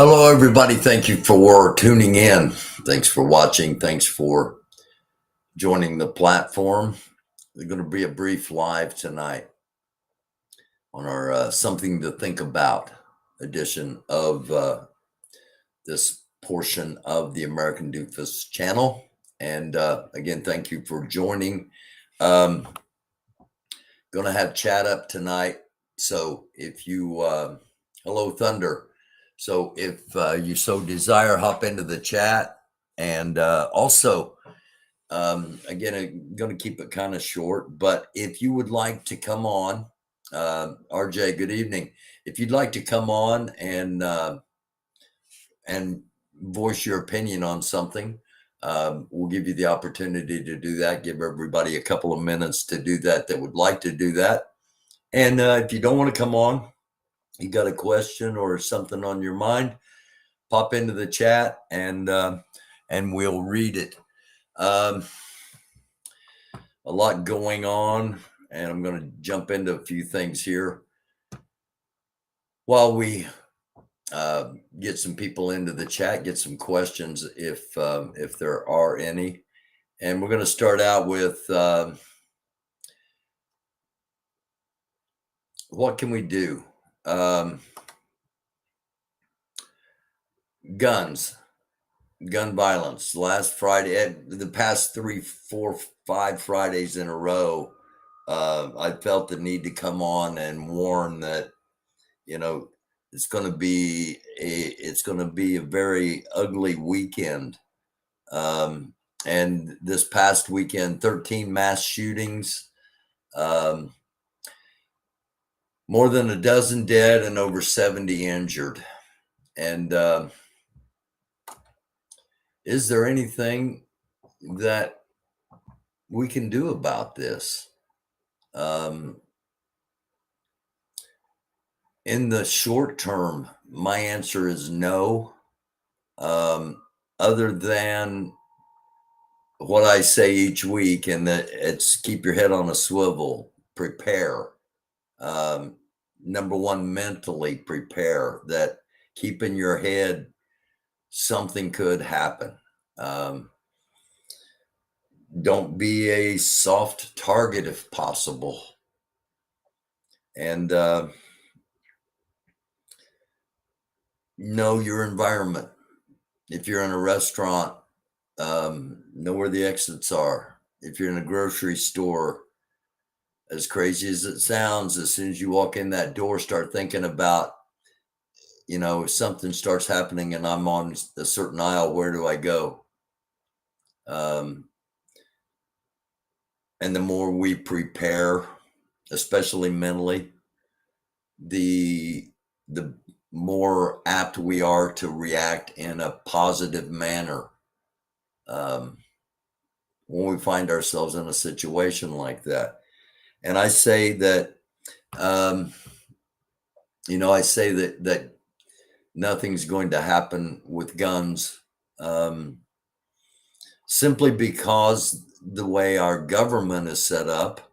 Hello, everybody. Thank you for tuning in. Thanks for watching. Thanks for joining the platform. There's going to be a brief live tonight on our Something to Think About edition of this portion of the American Doofus channel. And again, thank you for joining. Going to have chat up tonight. So if you, hello, Thunder. So if you so desire, hop into the chat. And also, again, I'm going to keep it kind of short, but if you would like to come on, RJ, good evening. If you'd like to come on and voice your opinion on something, we'll give you the opportunity to do that. Give everybody a couple of minutes to do that would like to do that. And if you don't want to come on, you got a question or something on your mind, pop into the chat and we'll read it. A lot going on, and I'm going to jump into a few things here while we get some people into the chat, get some questions if there are any. And we're going to start out with what can we do? Guns, gun violence. Last Friday, the past 3, 4, 5 Fridays in a row, I felt the need to come on and warn that, it's going to be a very ugly weekend. And this past weekend, 13 mass shootings, more than a dozen dead and over 70 injured. And is there anything that we can do about this? In the short term, my answer is no. Other than what I say each week, and that it's keep your head on a swivel, prepare. Number one, mentally prepare that keep in your head something could happen. Don't be a soft target if possible. And know your environment. If you're in a restaurant, know where the exits are. If you're in a grocery store, as crazy as it sounds, as soon as you walk in that door, start thinking about, if something starts happening and I'm on a certain aisle, where do I go? And the more we prepare, especially mentally, the more apt we are to react in a positive manner when we find ourselves in a situation like that. And I say that, that nothing's going to happen with guns, simply because the way our government is set up,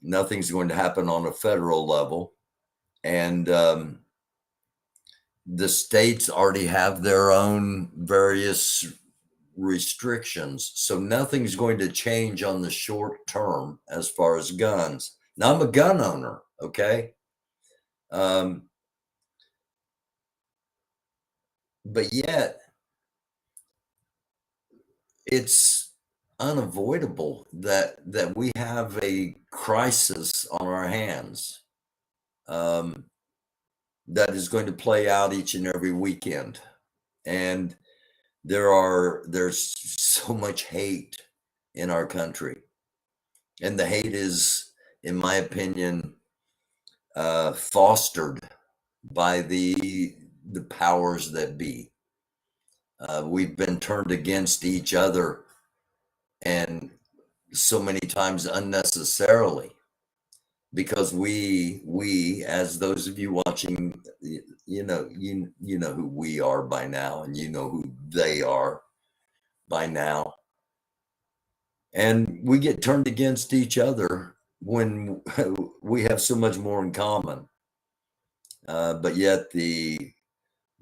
nothing's going to happen on a federal level. And the states already have their own various restrictions. So nothing's going to change on the short term as far as guns. Now, I'm a gun owner, okay? But yet, it's unavoidable that we have a crisis on our hands that is going to play out each and every weekend. And there's so much hate in our country. And the hate is, in my opinion, fostered by the powers that be. We've been turned against each other, and so many times unnecessarily, because we, as those of you watching, you know who we are by now, and you know who they are by now. And we get turned against each other when we have so much more in common. But yet the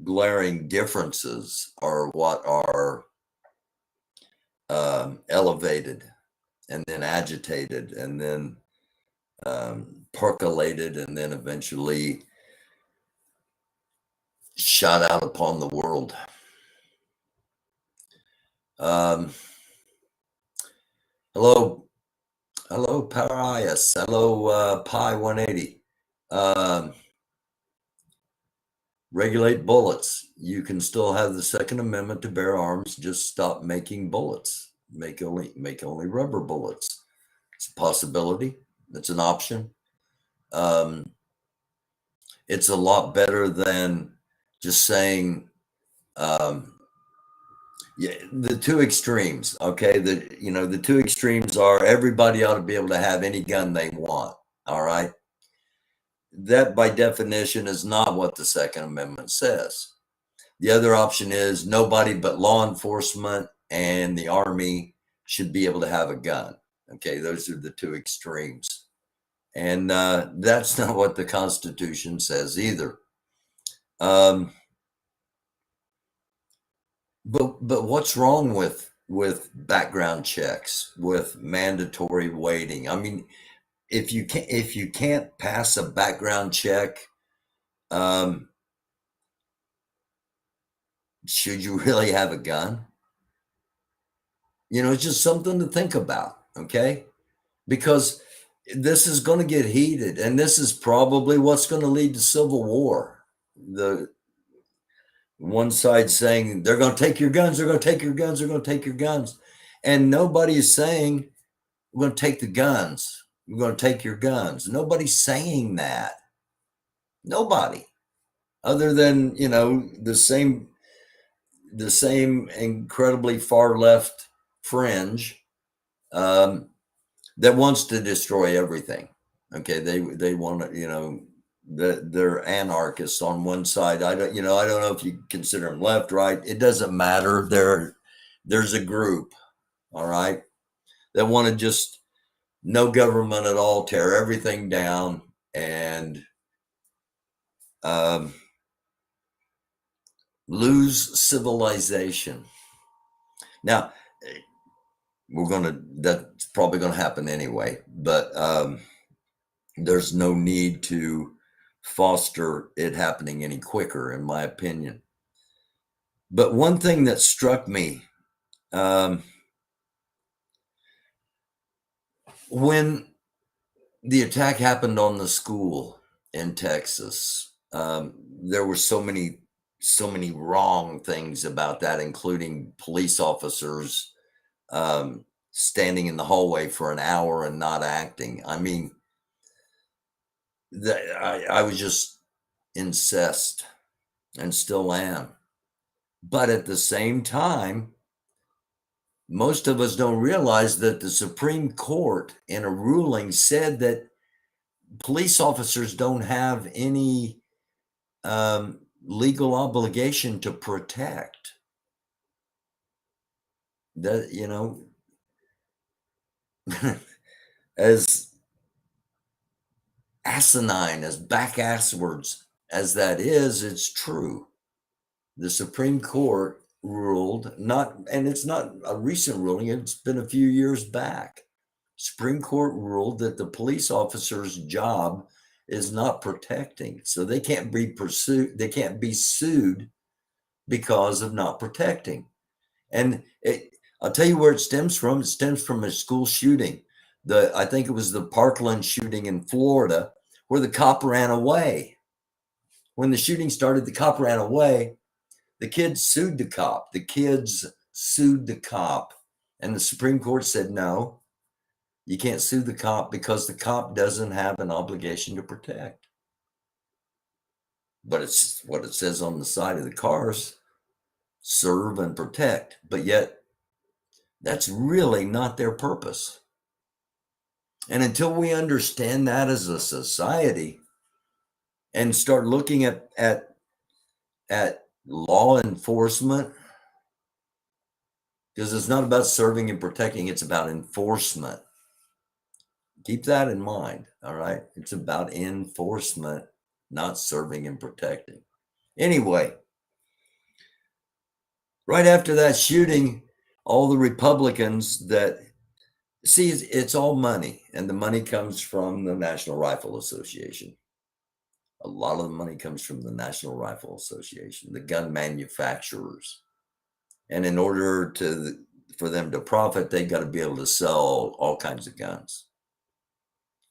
glaring differences are what are elevated and then agitated and then percolated and then eventually shot out upon the world. Hello, Parias. Hello, Pi 180. Regulate bullets. You can still have the Second Amendment to bear arms. Just stop making bullets. Make only rubber bullets. It's a possibility. It's an option. It's a lot better than just saying, yeah, the two extremes. Okay, the two extremes are everybody ought to be able to have any gun they want. All right, that by definition is not what the Second Amendment says. The other option is nobody but law enforcement and the Army should be able to have a gun. Okay, those are the two extremes. And that's not what the Constitution says either. But what's wrong with background checks, with mandatory waiting? I mean, if you can't pass a background check, should you really have a gun? It's just something to think about, okay? Because this is going to get heated, and this is probably what's going to lead to civil war. The one side saying they're going to take your guns, they're going to take your guns, they're going to take your guns, and nobody is saying we're going to take the guns, we're going to take your guns. Nobody's saying that. Nobody, other than the same incredibly far left fringe that wants to destroy everything. Okay, they want to, they're anarchists on one side. I don't know if you consider them left, right. It doesn't matter. There's a group, all right, that want to just no government at all, tear everything down, and lose civilization. Now, that's probably going to happen anyway, but there's no need to foster it happening any quicker, in my opinion. But one thing that struck me, when the attack happened on the school in Texas, there were so many wrong things about that, including police officers standing in the hallway for an hour and not acting. I mean, I was just incensed and still am. But at the same time, most of us don't realize that the Supreme Court in a ruling said that police officers don't have any legal obligation to protect. That, as asinine, as back-asswards as that is, it's true. The Supreme Court ruled, and it's not a recent ruling, it's been a few years back. Supreme Court ruled that the police officer's job is not protecting. So they can't be pursued, they can't be sued because of not protecting. And I'll tell you where it stems from. It stems from a school shooting. I think it was the Parkland shooting in Florida, where the cop ran away. When the shooting started, the cop ran away. The kids sued the cop. And the Supreme Court said, no, you can't sue the cop because the cop doesn't have an obligation to protect. But it's what it says on the side of the cars, serve and protect. But yet, that's really not their purpose. And until we understand that as a society and start looking at law enforcement, because it's not about serving and protecting, it's about enforcement. Keep that in mind, all right? It's about enforcement, not serving and protecting. Anyway, Right after that shooting, all the Republicans that see, it's all money, and the money comes from the National Rifle Association. A lot of the money comes from the National Rifle Association, the gun manufacturers. And in order for them to profit, they got to be able to sell all kinds of guns.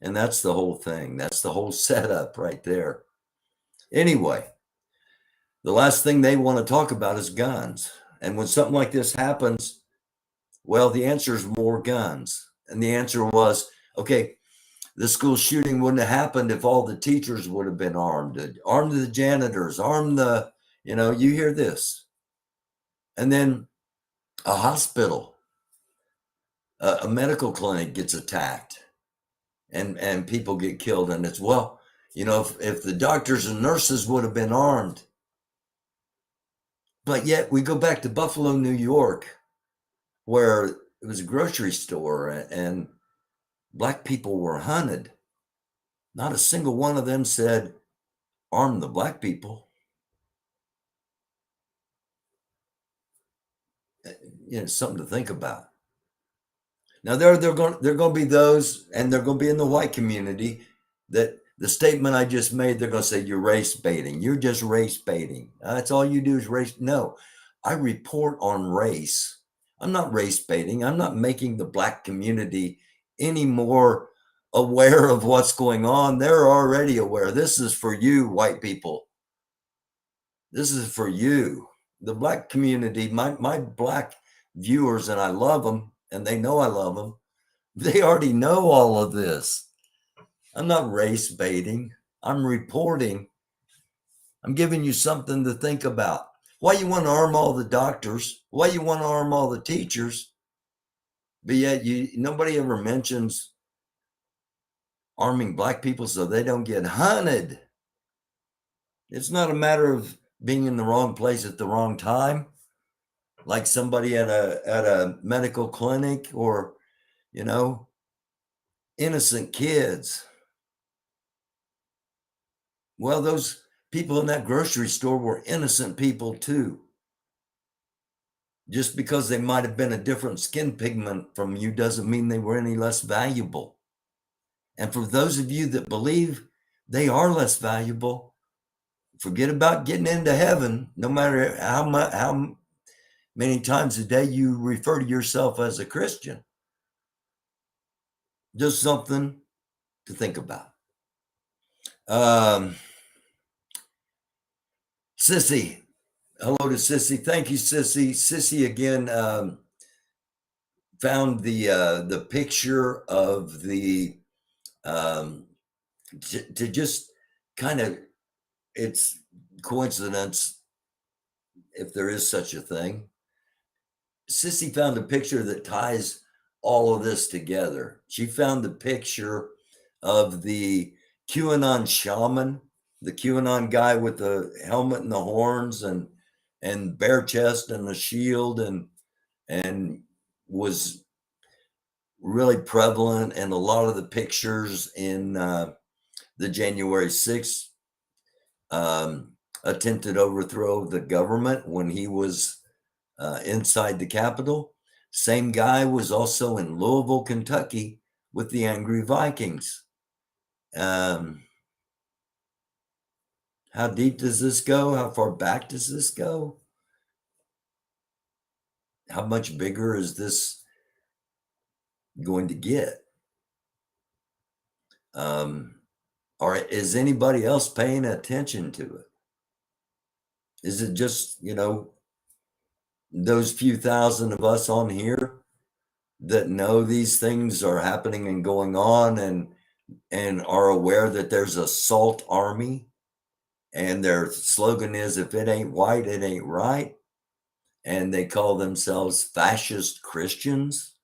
And that's the whole thing. That's the whole setup right there. Anyway, the last thing they want to talk about is guns. And when something like this happens, well, the answer is more guns. And the answer was, okay, the school shooting wouldn't have happened if all the teachers would have been armed, armed the janitors, armed the, you hear this. And then a hospital, a medical clinic gets attacked and people get killed. And it's, well, if the doctors and nurses would have been armed. But yet we go back to Buffalo, New York, where it was a grocery store and Black people were hunted. Not a single one of them said, arm the Black people. Something to think about. Now they're going to be those, and they're going to be in the white community, that the statement I just made, they're going to say, you're race baiting. You're just race baiting. That's all you do is race. No, I report on race. I'm not race baiting. I'm not making the Black community any more aware of what's going on. They're already aware. This is for you, white people. This is for you. The Black community, my Black viewers, and I love them, and they know I love them. They already know all of this. I'm not race baiting. I'm reporting. I'm giving you something to think about. Why you want to arm all the doctors? Why you want to arm all the teachers? But yet nobody ever mentions arming Black people so they don't get hunted. It's not a matter of being in the wrong place at the wrong time, like somebody at a medical clinic, or innocent kids. Well, those people in that grocery store were innocent people too. Just because they might have been a different skin pigment from you doesn't mean they were any less valuable. And for those of you that believe they are less valuable, forget about getting into heaven, no matter how many times a day you refer to yourself as a Christian. Just something to think about. Sissy. Hello to Sissy. Thank you, Sissy. Sissy again found the picture of the to just kind of, it's coincidence if there is such a thing. Sissy found a picture that ties all of this together. She found the picture of the QAnon shaman, the QAnon guy with the helmet and the horns and bare chest and the shield, and was really prevalent in a lot of the pictures in the January 6th attempted overthrow of the government when he was inside the Capitol. Same guy was also in Louisville, Kentucky with the Angry Vikings. How deep does this go? How far back does this go? How much bigger is this going to get? Or is anybody else paying attention to it? Is it just, those few thousand of us on here that know these things are happening and going on, and are aware that there's a salt army, and their slogan is, if it ain't white, it ain't right, and they call themselves fascist Christians?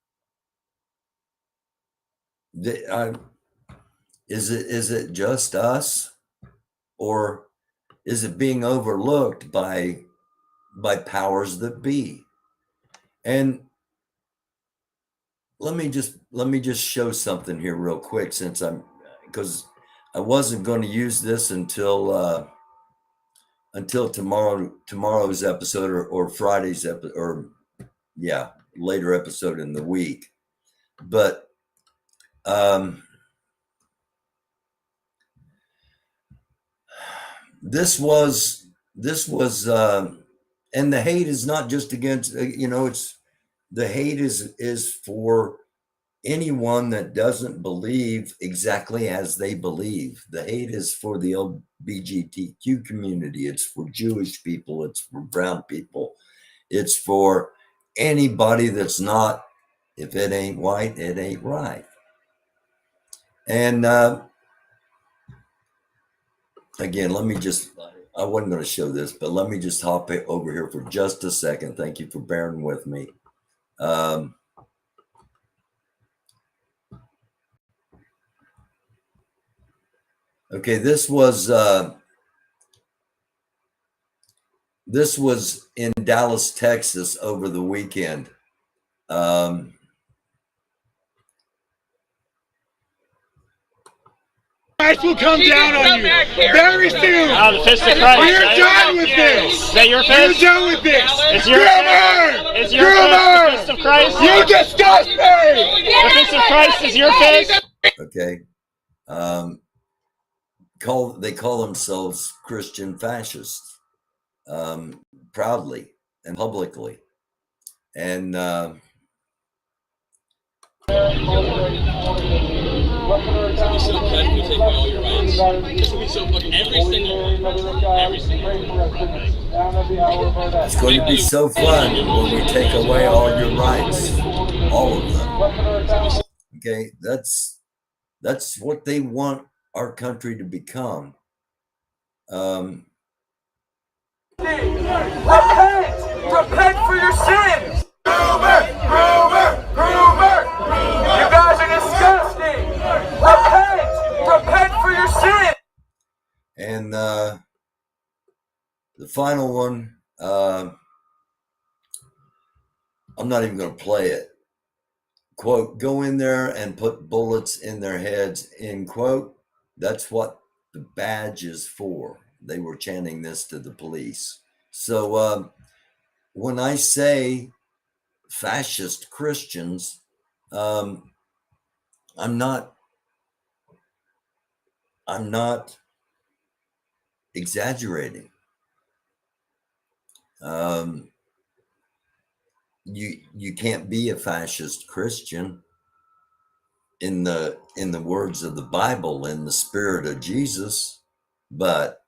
Is it just us, or is it being overlooked by powers that be? And let me just show something here real quick, because I wasn't going to use this until until tomorrow's episode or Friday's episode, or later episode in the week. But this was and the hate is not just against, it's the hate is for anyone that doesn't believe exactly as they believe. The hate is for the LGBTQ community. It's for Jewish people. It's for brown people. It's for anybody that's not, if it ain't white, it ain't right. And again, I wasn't going to show this, but let me just hop over here for just a second. Thank you for bearing with me. Okay, this was in Dallas, Texas over the weekend. Christ will come down on you very soon. Oh, the fist of Christ. We're done with this. Is that your fist? We're done with this. It's your fist. It's your fist. The fist of Christ. You disgust me. The fist of Christ is your fist. Okay. They call themselves Christian fascists, proudly and publicly. And it's going to be so fun when we take away all your rights, all of them. Okay, that's what they want our country to become. Repent for your sins. Groomer. You guys are disgusting. Repent for your sins. And the final one, I'm not even going to play it. Quote, go in there and put bullets in their heads, end quote. That's what the badge is for. They were chanting this to the police. So when I say fascist Christians, I'm not exaggerating. You can't be a fascist Christian in the words of the Bible, in the spirit of Jesus. But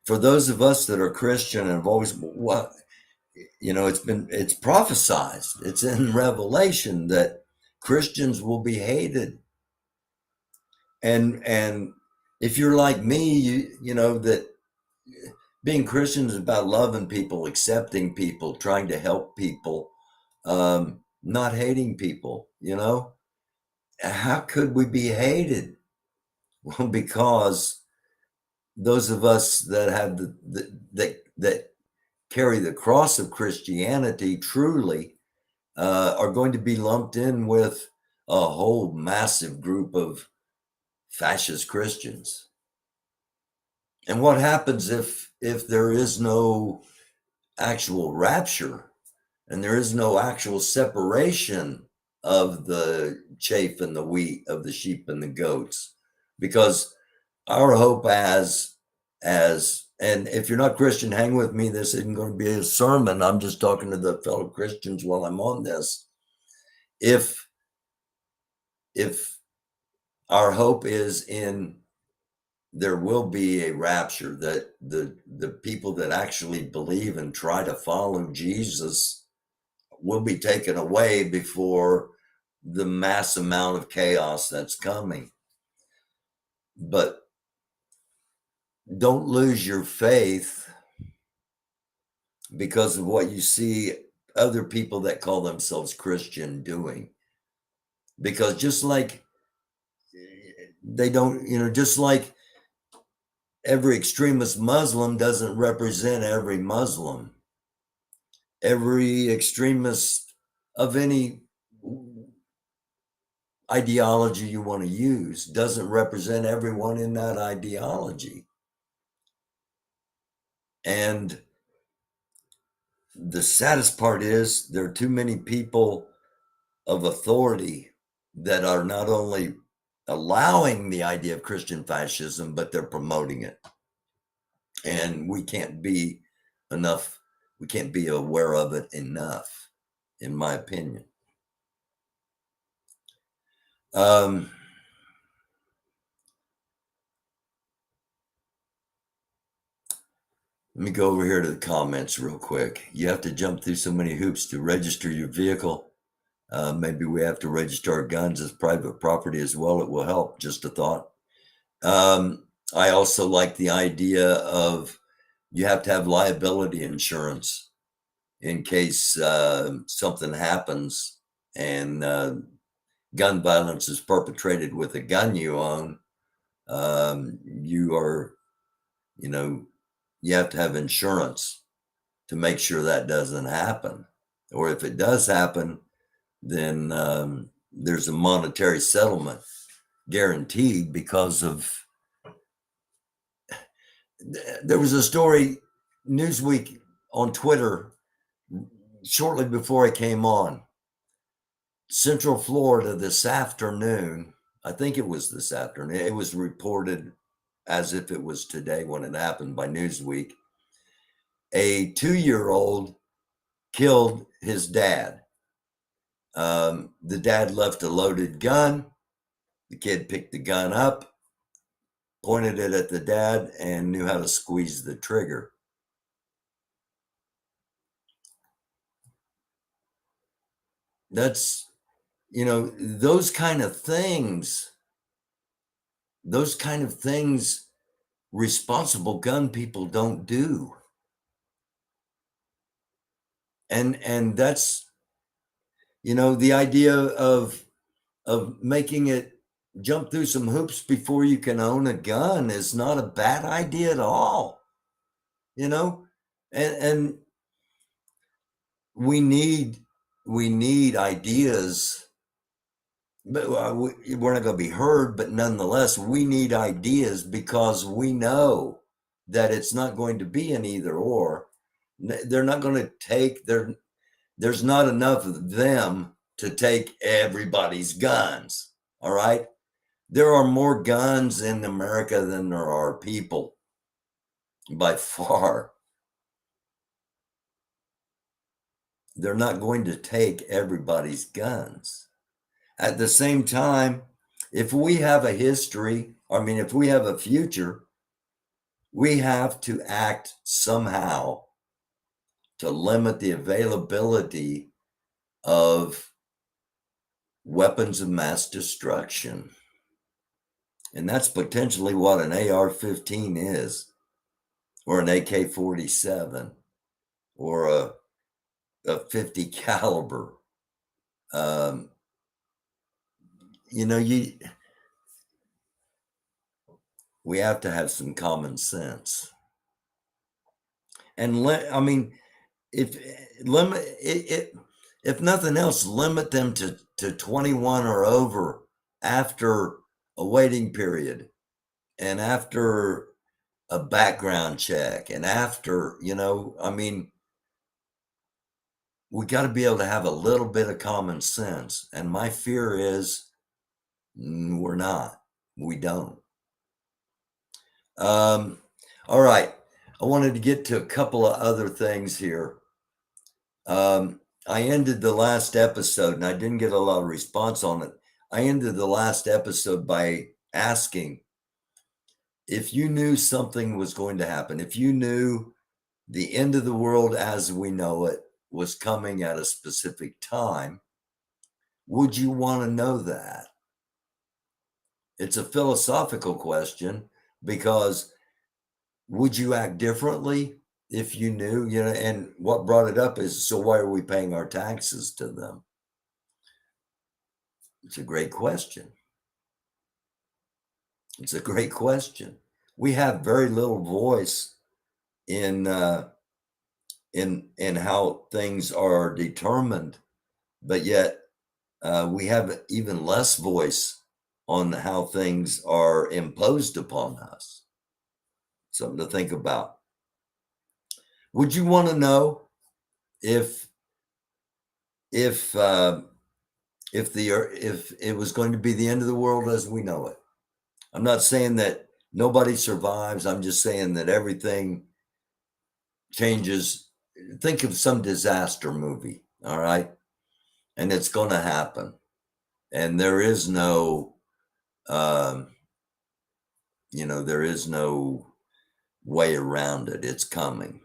for those of us that are Christian and have always, it's prophesied, it's in Revelation that Christians will be hated. And if you're like me, you know that being Christian is about loving people, accepting people, trying to help people, not hating people. How could we be hated? Well, because those of us that have that carry the cross of Christianity truly are going to be lumped in with a whole massive group of fascist Christians. And what happens if there is no actual rapture and there is no actual separation of the chaff and the wheat, of the sheep and the goats? Because our hope and if you're not Christian, hang with me. This isn't going to be a sermon. I'm just talking to the fellow Christians while I'm on this. If our hope is in there will be a rapture, that the people that actually believe and try to follow Jesus will be taken away before the mass amount of chaos that's coming. But don't lose your faith because of what you see other people that call themselves Christian doing. Because just like they don't, just like every extremist Muslim doesn't represent every Muslim. Every extremist of any ideology you want to use doesn't represent everyone in that ideology. And the saddest part is there are too many people of authority that are not only allowing the idea of Christian fascism, but they're promoting it. And we can't be aware of it enough, in my opinion. Let me go over here to the comments real quick. You have to jump through so many hoops to register your vehicle. Maybe we have to register our guns as private property as well. It will help. Just a thought. I also like the idea of you have to have liability insurance in case something happens and gun violence is perpetrated with a gun you own. You have to have insurance to make sure that doesn't happen. Or if it does happen, then there's a monetary settlement guaranteed because of. There was a story, Newsweek on Twitter, shortly before I came on. Central Florida this afternoon, I think it was this afternoon, it was reported as if it was today when it happened by Newsweek. A 2-year-old killed his dad. The dad left a loaded gun. The kid picked the gun up, pointed it at the dad, and knew how to squeeze the trigger. That's, those kind of things, responsible gun people don't do. And that's, the idea of making it jump through some hoops before you can own a gun is not a bad idea at all. And we need ideas, but we're not going to be heard, but nonetheless, we need ideas because we know that it's not going to be an either or. They're not going to take there's not enough of them to take everybody's guns. All right. There are more guns in America than there are people, by far. They're not going to take everybody's guns. At the same time, if we have a history, if we have a future, we have to act somehow to limit the availability of weapons of mass destruction. And that's potentially what an AR-15 is, or an AK-47, or a 50 caliber. We have to have some common sense. And if nothing else, limit them to 21 or over after a waiting period and after a background check and after, we got to be able to have a little bit of common sense. And my fear is we don't. All right. I wanted to get to a couple of other things here. I ended the last episode, and I didn't get a lot of response on it. I ended the last episode by asking if you knew something was going to happen, if you knew the end of the world as we know it was coming at a specific time, would you want to know that? It's a philosophical question, because would you act differently if you knew, and what brought it up is, so why are we paying our taxes to them? It's a great question. It's a great question. We have very little voice in how things are determined, but yet we have even less voice on how things are imposed upon us. Something to think about. Would you want to know if it was going to be the end of the world as we know it? I'm not saying that nobody survives. I'm just saying that everything changes. Think of some disaster movie, all right? And it's going to happen. And there is no, there is no way around it. It's coming.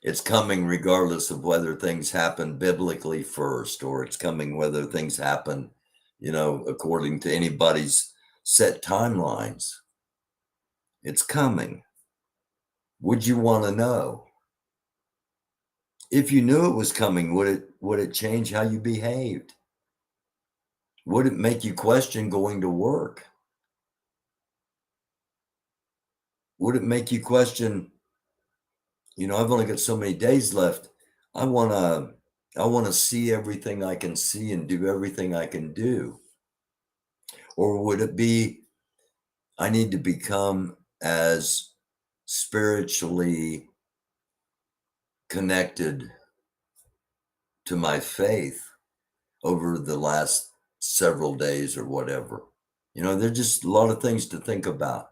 It's coming regardless of whether things happen biblically first, or it's coming whether things happen, according to anybody's set timelines. It's coming. Would you want to know? If you knew it was coming, would it change how you behaved? Would it make you question going to work? Would it make you question, I've only got so many days left. I want to see everything I can see and do everything I can do. Or would it be, I need to become as spiritually connected to my faith over the last several days or whatever? There's just a lot of things to think about.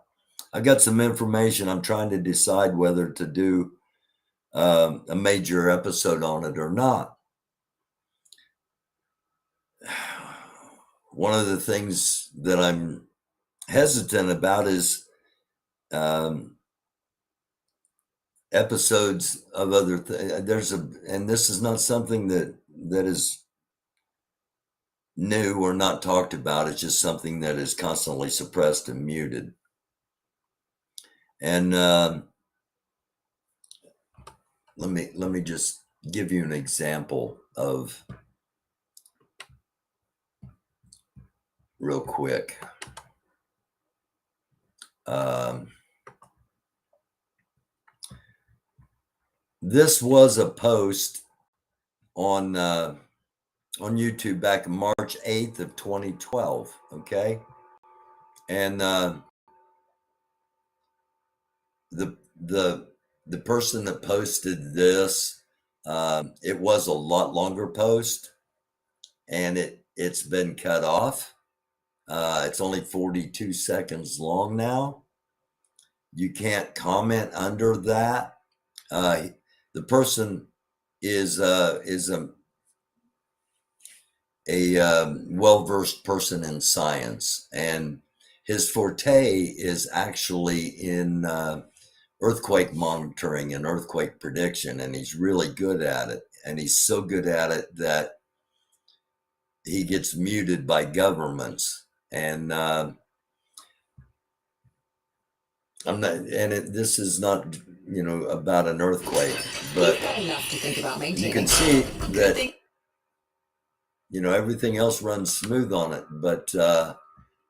I got some information. I'm trying to decide whether to do a major episode on it or not. One of the things that I'm hesitant about is episodes of other things. And this is not something that is new or not talked about. It's just something that is constantly suppressed and muted. And let me just give you an example of, real quick. This was a post on YouTube back in March 8th of 2012. Okay. And the person that posted this, it was a lot longer post, and it's been cut off. It's only 42 seconds long now. You can't comment under that. The person is a well-versed person in science, and his forte is actually in earthquake monitoring and earthquake prediction, and he's really good at it. And he's so good at it that he gets muted by governments. And this is not, about an earthquake, but enough to think about you can see that, everything else runs smooth on it, but the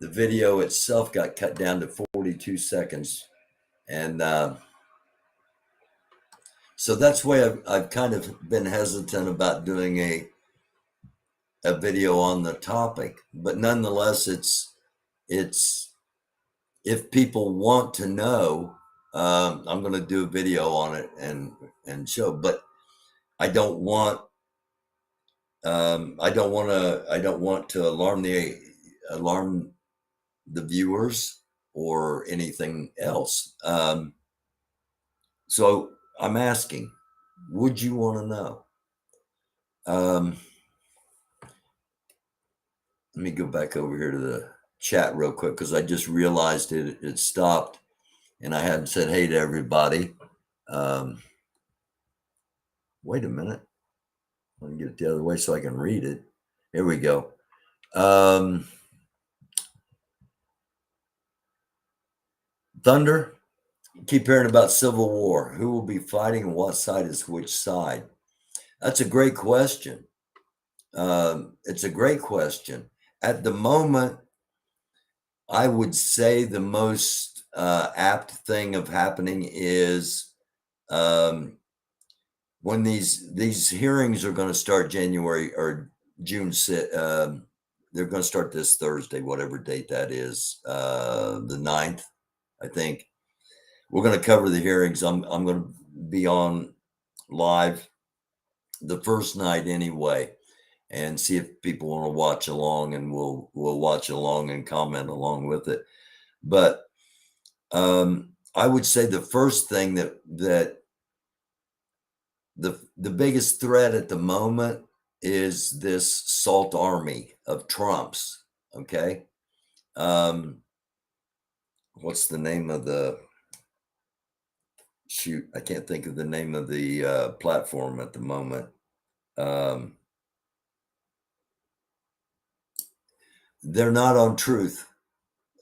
video itself got cut down to 42 seconds. And so that's why I've kind of been hesitant about doing a video on the topic, but nonetheless, it's if people want to know, I'm going to do a video on it and show. But I don't want to alarm the viewers or anything else. So I'm asking, would you want to know? Let me go back over here to the chat real quick, because I just realized it stopped and I hadn't said hey to everybody. Wait a minute. Let me get it the other way so I can read it. Here we go. Thunder, keep hearing about civil war. Who will be fighting and what side is which side? That's a great question. It's a great question. At the moment, I would say the most apt thing of happening is when these hearings are going to start January or June. They're going to start this Thursday, whatever date that is, the 9th, I think. We're going to cover the hearings. I'm going to be on live the first night anyway, and see if people want to watch along, and we'll watch along and comment along with it. But I would say the first thing that the biggest threat at the moment is this salt army of Trumps. Okay. What's the name of the shoot? I can't think of the name of the platform at the moment. They're not on Truth.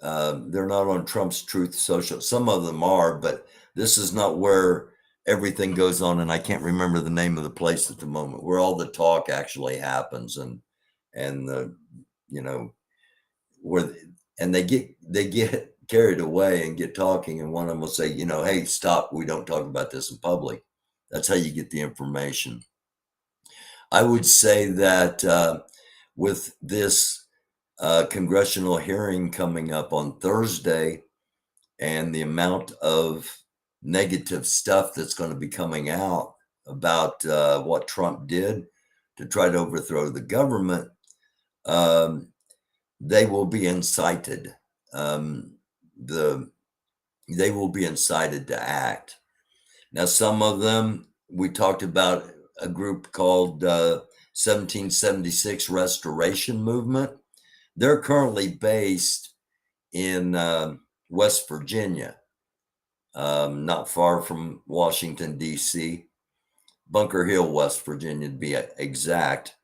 They're not on Trump's Truth Social. Some of them are, but this is not where everything goes on. And I can't remember the name of the place at the moment where all the talk actually happens, and the, you know, where, and they get carried away and get talking, and one of them will say, you know, hey, stop, we don't talk about this in public. That's how you get the information. I would say that with this congressional hearing coming up on Thursday, and the amount of negative stuff that's going to be coming out about what Trump did to try to overthrow the government, they will be incited. They will be incited to act. Now, some of them, we talked about a group called 1776 Restoration Movement. They're currently based in West Virginia, not far from Washington, D.C., Bunker Hill, West Virginia, to be exact.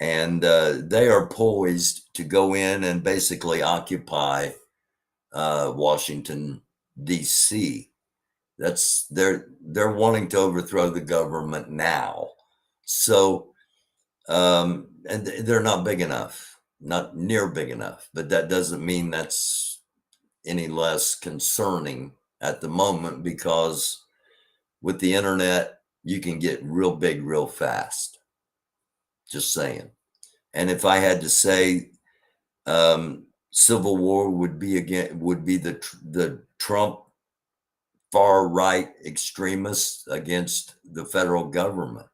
And they are poised to go in and basically occupy Washington, D.C. They're wanting to overthrow the government now. So, and they're not big enough, not near big enough, but that doesn't mean that's any less concerning at the moment, because with the internet, you can get real big real fast. Just saying. And if I had to say, civil war would be the Trump far right extremists against the federal government.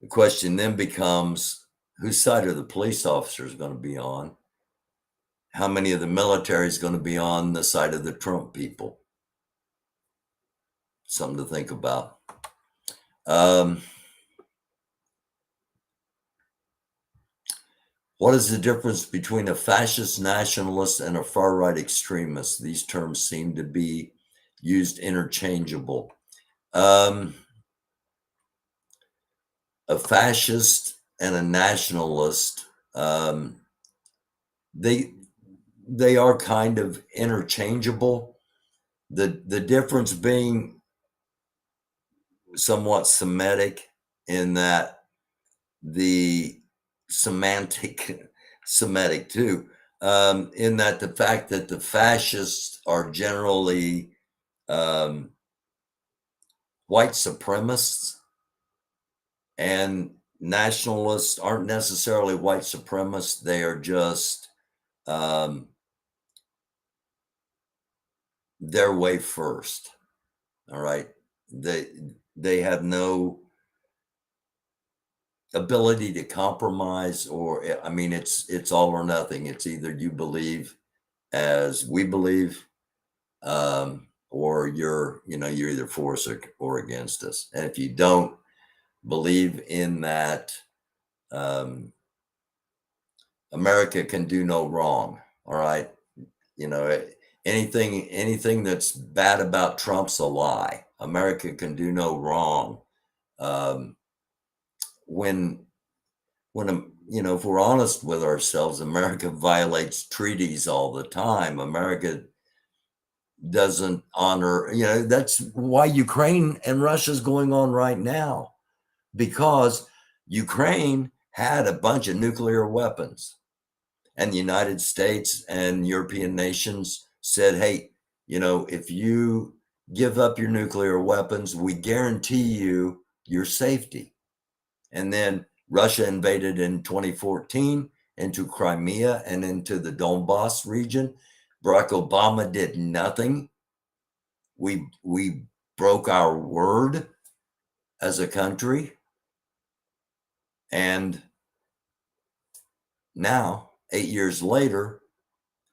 The question then becomes, whose side are the police officers going to be on? How many of the military is going to be on the side of the Trump people? Something to think about. What is the difference between a fascist nationalist and a far-right extremist? These terms seem to be used interchangeable. A fascist and a nationalist, they are kind of interchangeable. The difference being somewhat Semitic, in that the Semitic too, in that the fact that the fascists are generally white supremacists, and nationalists aren't necessarily white supremacists. They are just their way first. All right. They have no ability to compromise, or, I mean, it's all or nothing. It's either you believe as we believe, or you're either for us or against us. And if you don't believe in that, America can do no wrong. All right. Anything that's bad about Trump's a lie. America can do no wrong. When if we're honest with ourselves, America violates treaties all the time. America doesn't honor, that's why Ukraine and Russia is going on right now, because Ukraine had a bunch of nuclear weapons, and the United States and European nations said, hey, if you give up your nuclear weapons, we guarantee you your safety. And then Russia invaded in 2014 into Crimea and into the Donbass region. Barack Obama did nothing. We broke our word as a country. And now, 8 years later,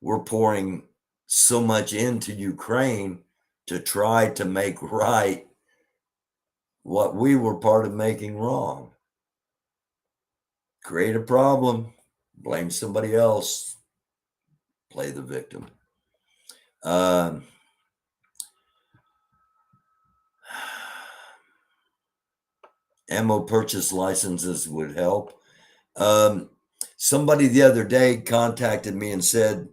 we're pouring so much into Ukraine to try to make right what we were part of making wrong. Create a problem, blame somebody else, play the victim. Ammo purchase licenses would help. Somebody the other day contacted me and said,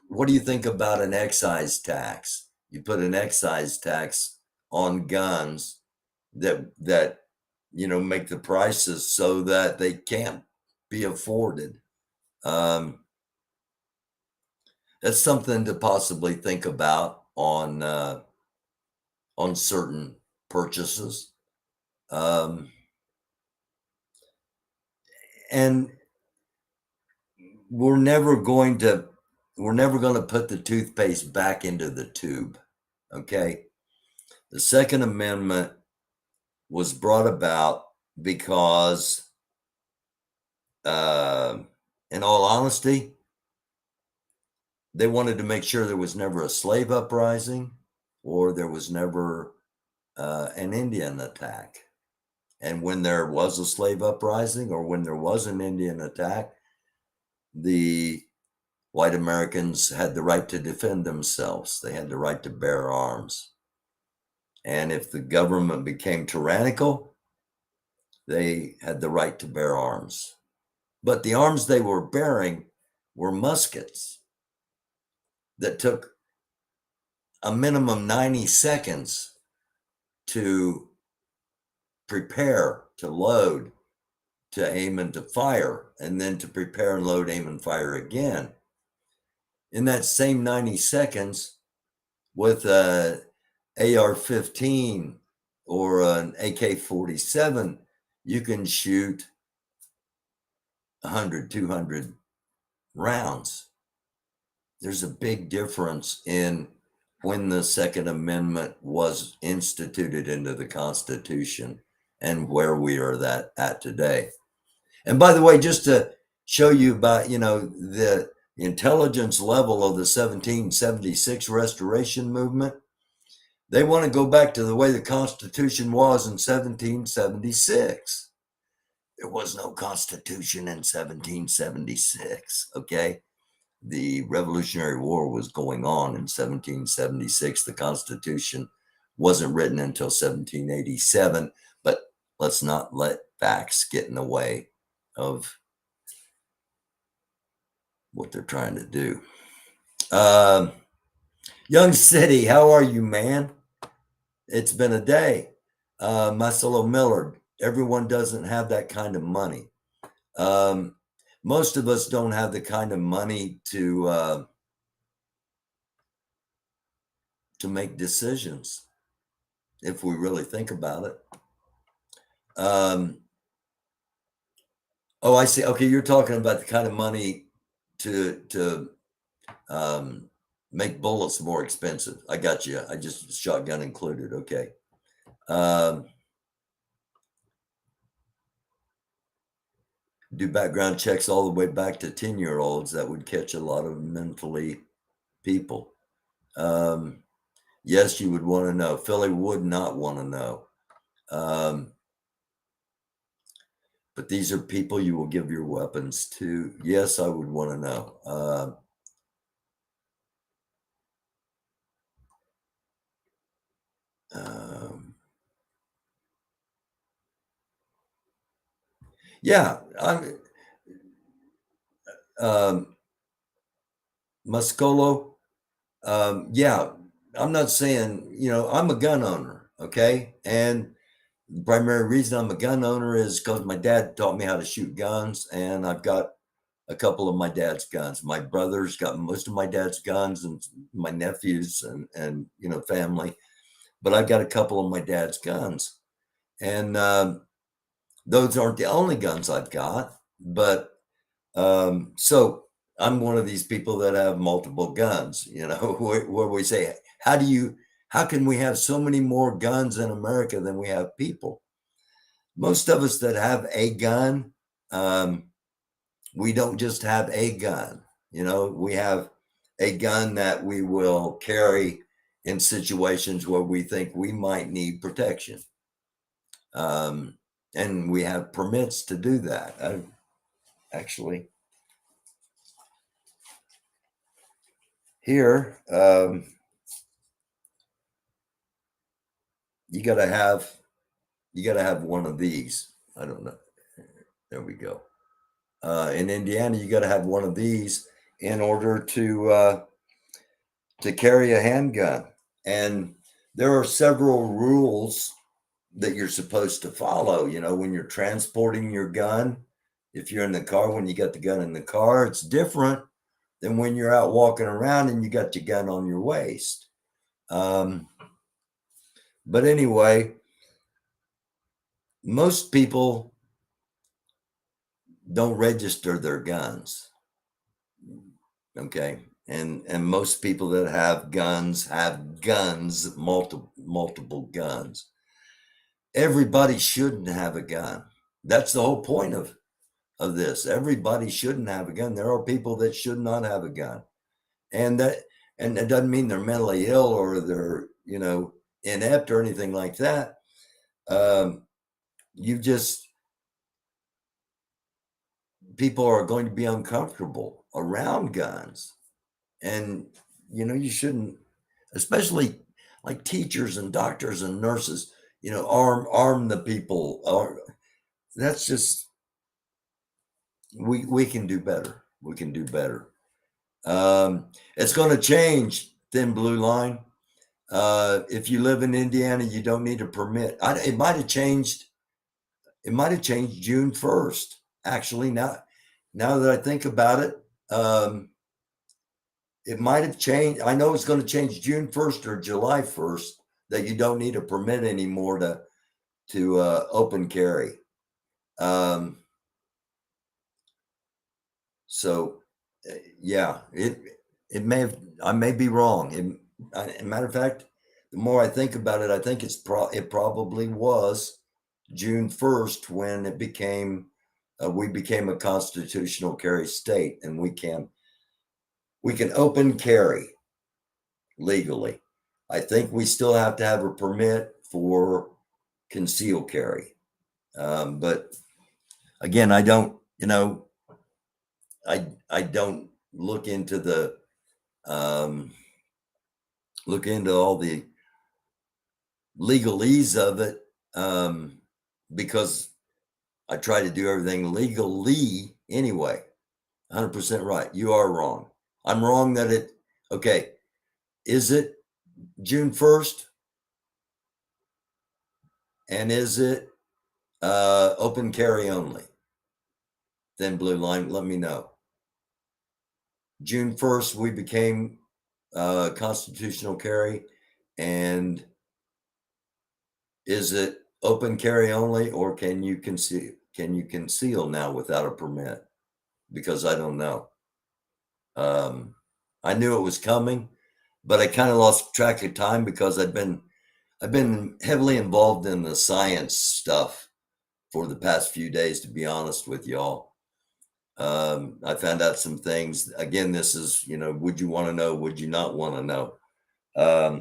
what do you think about an excise tax? You put an excise tax on guns that make the prices so that they can't be afforded. That's something to possibly think about on certain purchases. And we're never going to put the toothpaste back into the tube. Okay. The Second Amendment was brought about because, in all honesty, they wanted to make sure there was never a slave uprising or there was never an Indian attack. And when there was a slave uprising or when there was an Indian attack, the white Americans had the right to defend themselves. They had the right to bear arms. And if the government became tyrannical, they had the right to bear arms. But the arms they were bearing were muskets that took a minimum 90 seconds to prepare, to load, to aim, and to fire, and then to prepare and load, aim, and fire again. In that same 90 seconds, with a AR-15 or an AK-47, you can shoot 100, 200 rounds. There's a big difference in when the Second Amendment was instituted into the Constitution and where we are at today. And by the way, just to show you about, the intelligence level of the 1776 Restoration Movement, they want to go back to the way the Constitution was in 1776. There was no Constitution in 1776, okay? The Revolutionary War was going on in 1776. The Constitution wasn't written until 1787, but let's not let facts get in the way of what they're trying to do. Young City, how are you, man? It's been a day. Marcelo Miller, everyone doesn't have that kind of money. Most of us don't have the kind of money to make decisions, if we really think about it. Oh, I see. Okay, you're talking about the kind of money to make bullets more expensive. I got you. I just shotgun included. Okay. Do background checks all the way back to 10-year-olds. That would catch a lot of mentally people. Yes, you would want to know. Philly would not want to know. But these are people you will give your weapons to. Yes, I would want to know. Yeah, Muscolo. Yeah, I'm not saying, I'm a gun owner, okay? And the primary reason I'm a gun owner is because my dad taught me how to shoot guns, and I've got a couple of my dad's guns. My brother's got most of my dad's guns, and my nephews and family, but I've got a couple of my dad's guns. And those aren't the only guns I've got, but so I'm one of these people that have multiple guns, where we say, how do you How can we have so many more guns in America than we have people? Most of us that have a gun, we don't just have a gun. We have a gun that we will carry in situations where we think we might need protection. And we have permits to do that. Actually, here, you got to have one of these. I don't know. There we go. In Indiana, you got to have one of these in order to carry a handgun. And there are several rules that you're supposed to follow. When you're transporting your gun, if you're in the car, when you got the gun in the car, it's different than when you're out walking around and you got your gun on your waist. But anyway, most people don't register their guns. Okay. And most people that have guns, multiple guns. Everybody shouldn't have a gun. That's the whole point of this. Everybody shouldn't have a gun. There are people that should not have a gun. And it doesn't mean they're mentally ill or they're, inept or anything like that. People are going to be uncomfortable around guns. And, you shouldn't, especially like teachers and doctors and nurses, arm the people. That's just, we can do better. We can do better. It's going to change, Thin Blue Line. If you live in Indiana, you don't need a permit. It might have changed. It might have changed June 1st. Actually, now that I think about it, it might have changed. I know it's going to change June 1st or July 1st that you don't need a permit anymore to open carry. So, yeah, it may have. I may be wrong. As a matter of fact, the more I think about it, I think it probably was June 1st when it became we became a constitutional carry state, and we can open carry legally. I think we still have to have a permit for concealed carry, but again, I don't. I don't look into all the legalese of it, because I try to do everything legally anyway. 100% right. You are wrong. I'm wrong that okay. Is it June 1st? And is it open carry only? Thin Blue Line, let me know. June 1st, we became constitutional carry, and is it open carry only, or can you conceal now without a permit? Because I don't know. I knew it was coming, but I kind of lost track of time because I've been heavily involved in the science stuff for the past few days, to be honest with y'all. I found out some things. Again, this is, would you want to know? Would you not want to know?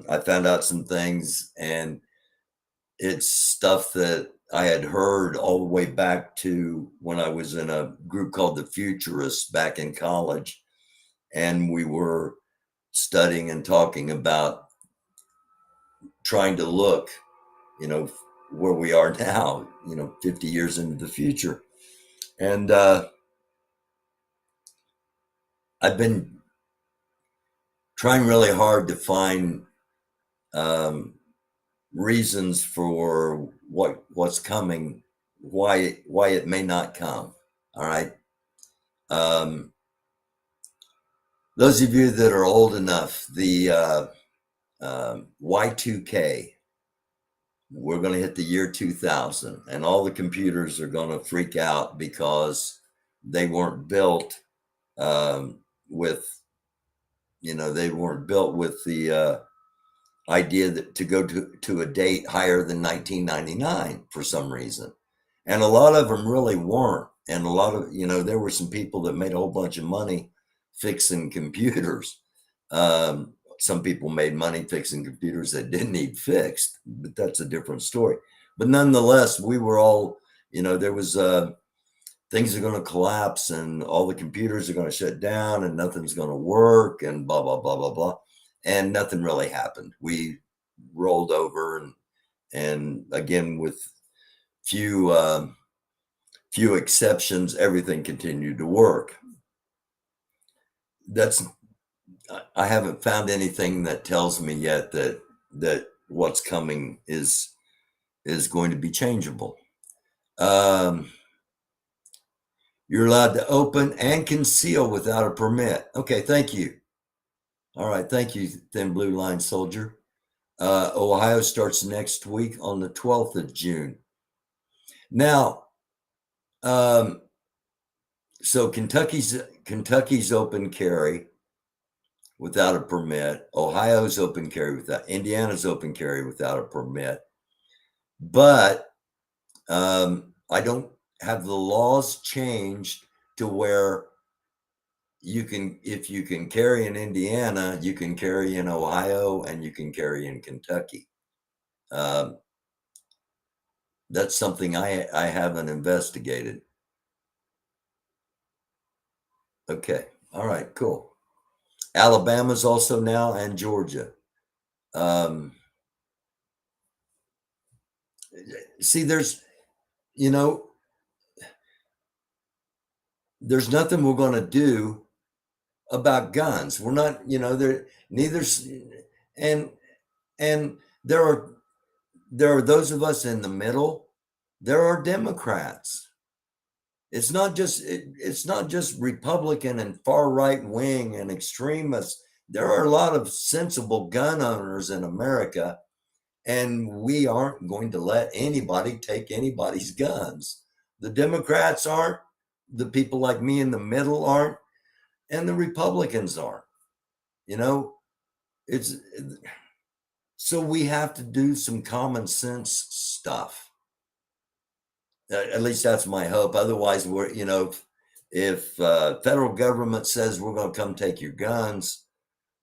I found out some things, and it's stuff that I had heard all the way back to when I was in a group called the Futurists back in college. And we were studying and talking about trying to look, where we are now, 50 years into the future. And I've been trying really hard to find reasons for what's coming, why it may not come. All right. Those of you that are old enough, the Y2K, we're going to hit the year 2000, and all the computers are going to freak out because they weren't built with, they weren't built with the idea that to go to a date higher than 1999 for some reason. And a lot of them really weren't. And a lot of, there were some people that made a whole bunch of money fixing computers. Some people made money fixing computers that didn't need fixed, but that's a different story. But nonetheless, we were all, there was things are going to collapse and all the computers are going to shut down and nothing's going to work and blah, blah, blah, blah, blah. And nothing really happened. We rolled over and again, with few exceptions, everything continued to work. I haven't found anything that tells me yet that what's coming is going to be changeable. You're allowed to open and conceal without a permit. Okay, thank you. All right, thank you, Thin Blue Line Soldier. Ohio starts next week on the 12th of June. Now, so Kentucky's open carry without a permit. Ohio's open carry Indiana's open carry without a permit. But I don't have the laws changed to where if you can carry in Indiana, you can carry in Ohio and you can carry in Kentucky. That's something I haven't investigated. Okay. All right, cool. Alabama's also now, and Georgia. See, there's nothing we're going to do about guns. We're not, there neither, and there are those of us in the middle. There are Democrats. It's not just Republican and far right wing and extremists. There are a lot of sensible gun owners in America, and we aren't going to let anybody take anybody's guns. The Democrats aren't, the people like me in the middle aren't, and the Republicans aren't. So we have to do some common sense stuff. At least that's my hope. Otherwise, we're, if federal government says we're going to come take your guns,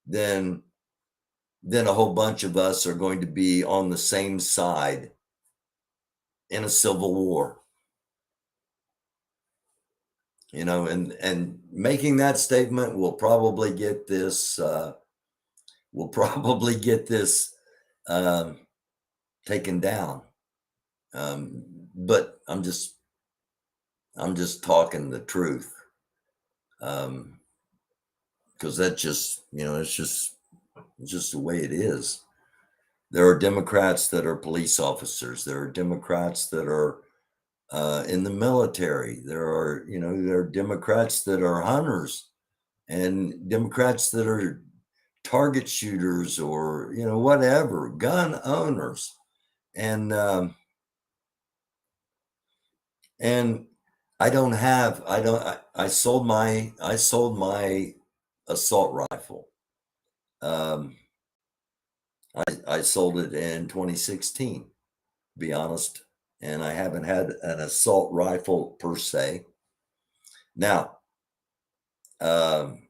then a whole bunch of us are going to be on the same side in a civil war. And making that statement will probably get this taken down. But I'm just talking the truth. Because that just, it's just the way it is. There are Democrats that are police officers. There are Democrats that are in the military. There are Democrats that are hunters, and Democrats that are target shooters, or whatever, gun owners, and I sold my assault rifle. I sold it in 2016, to be honest, and I haven't had an assault rifle per se. Now, I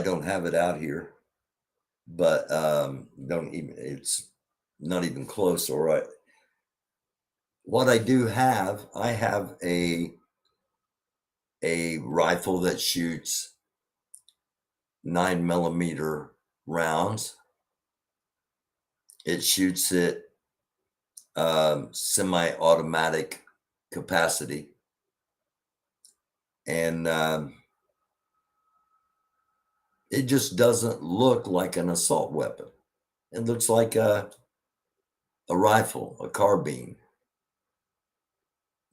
don't have it out here, but it's not even close. All right. What I do have, I have a rifle that shoots 9mm rounds. It shoots it semi-automatic capacity, and it just doesn't look like an assault weapon. It looks like a rifle, a carbine,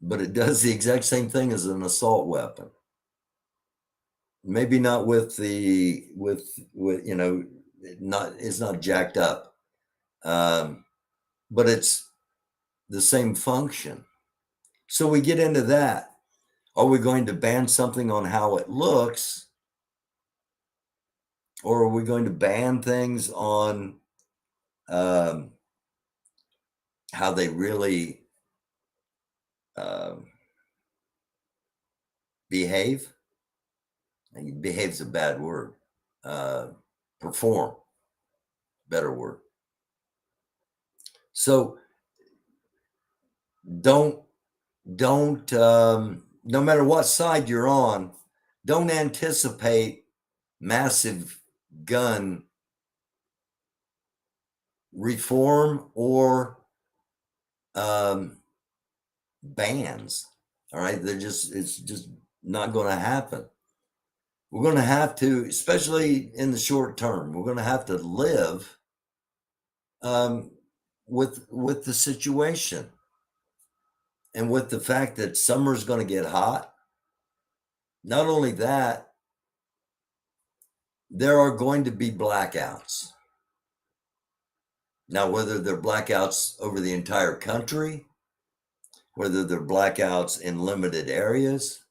but it does the exact same thing as an assault weapon. Maybe not with it's not jacked up, but it's the same function. So we get into that. Are we going to ban something on how it looks, Or are we going to ban things on how they really behave? And behave's a bad word. Perform, better word. So don't no matter what side you're on, don't anticipate massive gun reform or bans. All right, it's just not going to happen. We're going to have to, especially in the short term, we're going to have to live with the situation and with the fact that summer's going to get hot. Not only that, there are going to be blackouts. Now, whether they're blackouts over the entire country, whether they're blackouts in limited areas,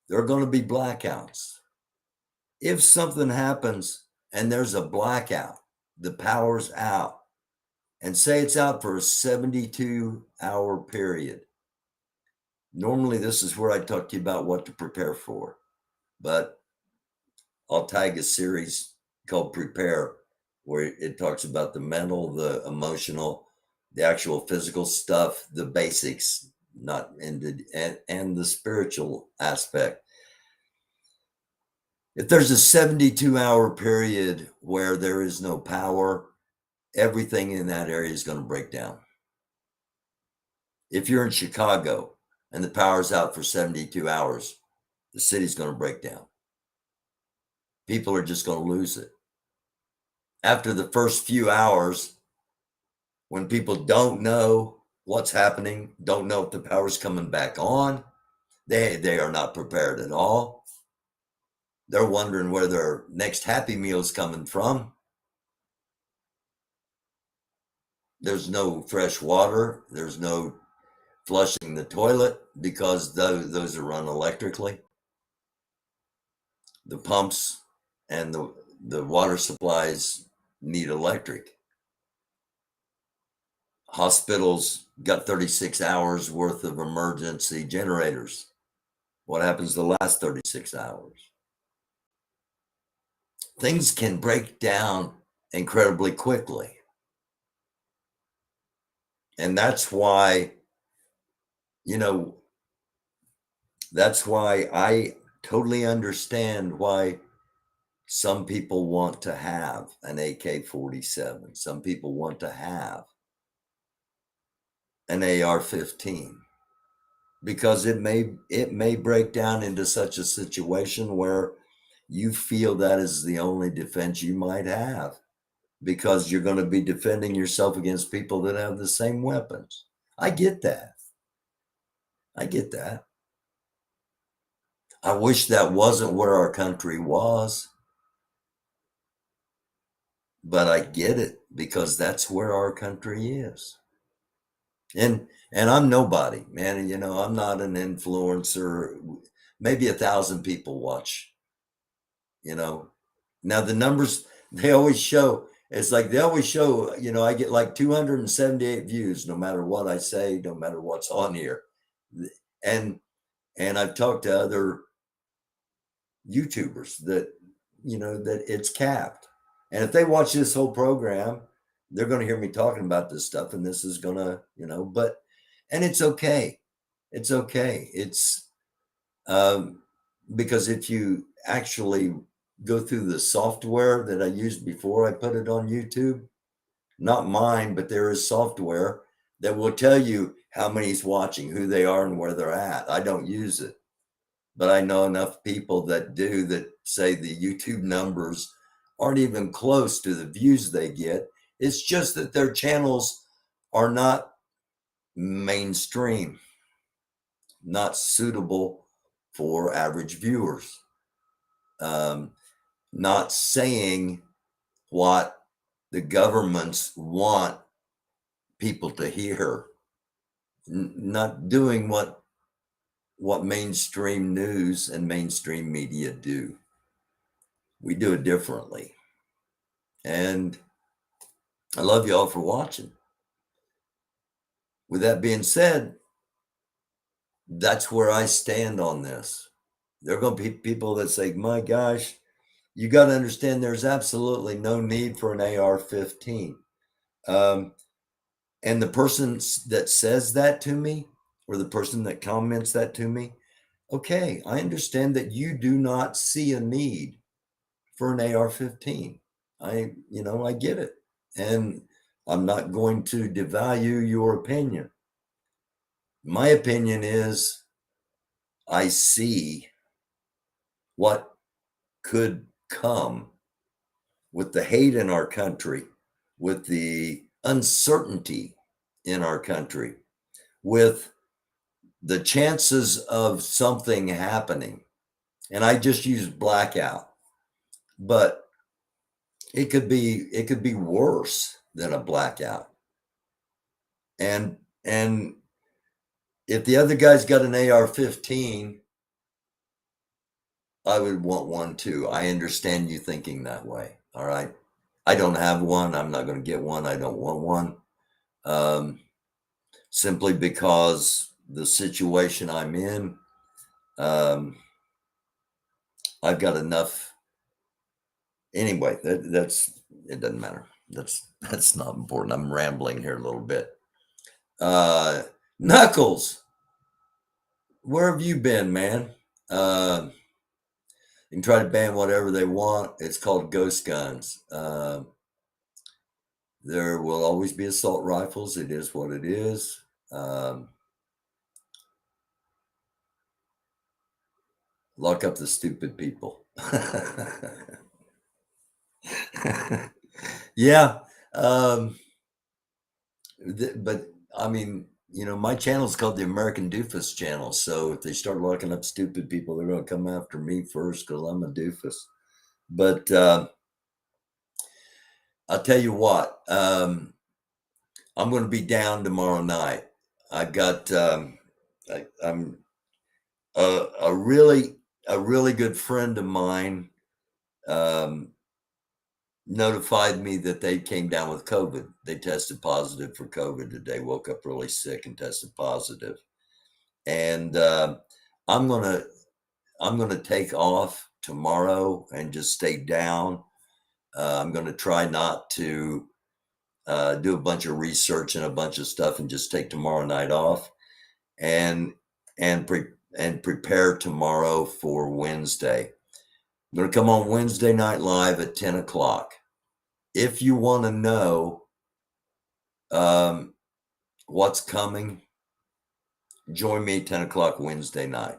there are going to be blackouts. If something happens and there's a blackout, the power's out, and say it's out for a 72-hour period. Normally, this is where I talk to you about what to prepare for, but I'll tag a series called Prepare, where it talks about the mental, the emotional, the actual physical stuff, the basics, not ended, and the spiritual aspect. If there's a 72-hour period where there is no power, everything in that area is going to break down. If you're in Chicago and the power's out for 72 hours, the city's going to break down. People are just going to lose it. After the first few hours, when people don't know what's happening, don't know if the power's coming back on, they are not prepared at all. They're wondering where their next Happy Meal is coming from. There's no fresh water. There's no flushing the toilet because those are run electrically. The pumps and the water supplies need electric. Hospitals got 36 hours worth of emergency generators. What happens the last 36 hours? Things can break down incredibly quickly. And that's why, that's why I totally understand why some people want to have an AK-47. Some people want to have an AR-15 because it may break down into such a situation where you feel that is the only defense you might have because you're going to be defending yourself against people that have the same weapons. I get that. I get that. I wish that wasn't where our country was, but I get it because that's where our country is. And I'm nobody, man. I'm not an influencer. Maybe 1,000 people watch. Now the numbers they always show. It's like they always show. I get like 278 views, no matter what I say, no matter what's on here. And I've talked to other YouTubers that that it's capped. And if they watch this whole program, they're going to hear me talking about this stuff, and this is going to, and it's okay. It's okay. It's because if you actually go through the software that I used before I put it on YouTube, not mine, but there is software that will tell you how many's watching, who they are, and where they're at. I don't use it, but I know enough people that do, that say the YouTube numbers aren't even close to the views they get. It's just that their channels are not mainstream, not suitable for average viewers, not saying what the governments want people to hear, not doing what mainstream news and mainstream media do. We do it differently. And I love you all for watching. With that being said, that's where I stand on this. There are going to be people that say, my gosh, you got to understand there's absolutely no need for an AR-15. And the person that says that to me, or the person that comments that to me, okay, I understand that you do not see a need for an AR-15. I get it. And I'm not going to devalue your opinion. My opinion is I see what could come with the hate in our country, with the uncertainty in our country, with the chances of something happening. And I just use blackout, but it could be worse than a blackout. And if the other guy's got an AR-15, I would want one too. I understand you thinking that way. All right. I don't have one. I'm not going to get one. I don't want one. Simply because the situation I'm in, I've got enough. Anyway, that's it. Doesn't matter. That's not important. I'm rambling here a little bit. Knuckles, where have you been, man? You can try to ban whatever they want. It's called ghost guns. There will always be assault rifles. It is what it is. Lock up the stupid people. Yeah. But I mean, my channel is called the American Doofus channel. So if they start locking up stupid people, they're going to come after me first because I'm a doofus. But I'll tell you what, I'm going to be down tomorrow night. I've got, I'm a really good friend of mine notified me that they came down with COVID. They tested positive for COVID today, woke up really sick and tested positive. And I'm gonna take off tomorrow and just stay down. I'm gonna try not to do a bunch of research and a bunch of stuff and just take tomorrow night off and prepare tomorrow for Wednesday. I'm going to come on Wednesday night live at 10 o'clock. If you want to know what's coming, join me 10 o'clock Wednesday night.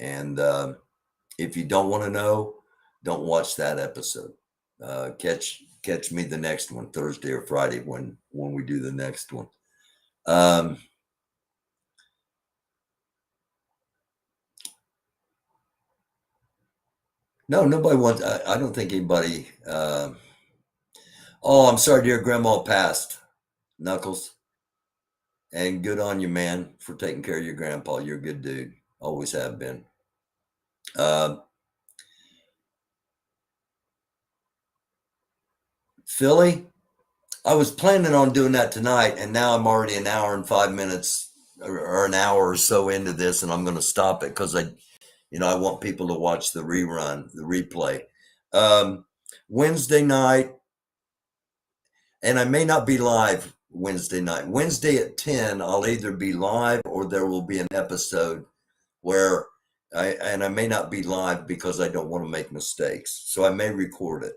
And if you don't want to know, don't watch that episode. Catch me the next one, Thursday or Friday, when we do the next one. No, nobody wants. I don't think anybody. Oh, I'm sorry, dear grandma passed. Knuckles. And good on you, man, for taking care of your grandpa. You're a good dude. Always have been. Philly, I was planning on doing that tonight, and now I'm already an hour and 5 minutes or an hour or so into this, and I'm going to stop it because I want people to watch the rerun, the replay. Wednesday night, and I may not be live Wednesday night. Wednesday at 10, I'll either be live or there will be an episode where I may not be live because I don't want to make mistakes. So I may record it.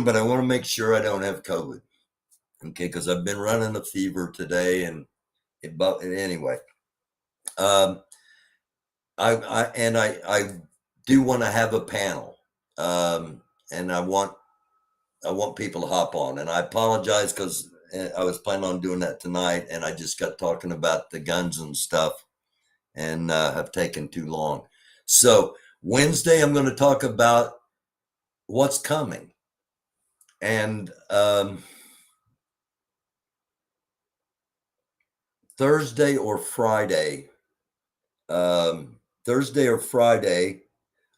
But I want to make sure I don't have COVID. Okay, because I've been running a fever today but anyway. I do want to have a panel. And I want people to hop on, and I apologize because I was planning on doing that tonight, and I just got talking about the guns and stuff, and have taken too long. So Wednesday, I'm going to talk about what's coming, and Thursday or Friday,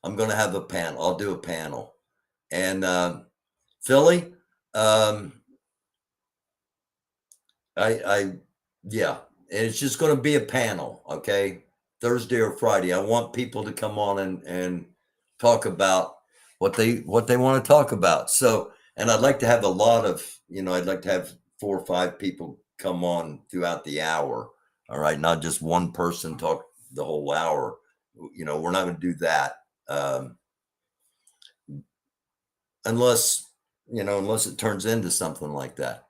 I'm going to have a panel. I'll do a panel. And Philly, yeah, it's just going to be a panel, okay? Thursday or Friday. I want people to come on and talk about what they want to talk about. So, and I'd like to have a lot of, I'd like to have 4 or 5 people come on throughout the hour. All right, not just one person talk the whole hour. We're not going to do that unless it turns into something like that.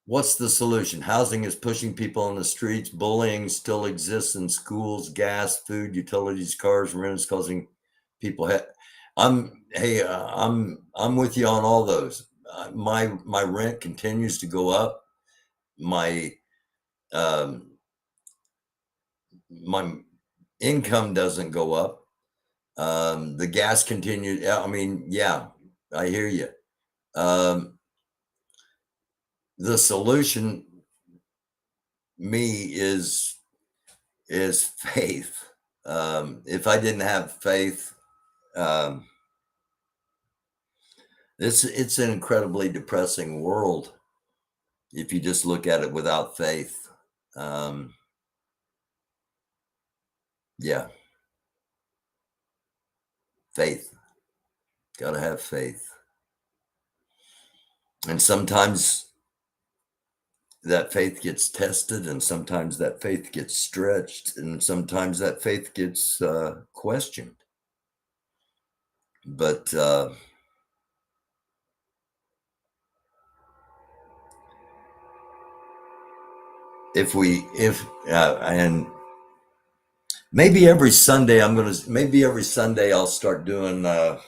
What's the solution? Housing is pushing people on the streets. Bullying still exists in schools. Gas, food, utilities, cars, rent is causing people. I'm with you on all those. My rent continues to go up. My my income doesn't go up. The gas continues. I mean, yeah, I hear you. The solution, me, is faith. If I didn't have faith, it's an incredibly depressing world if you just look at it without faith. Yeah, faith. Got to have faith. And sometimes that faith gets tested, and sometimes that faith gets stretched, and sometimes that faith gets questioned. But and maybe every Sunday I'll start doing a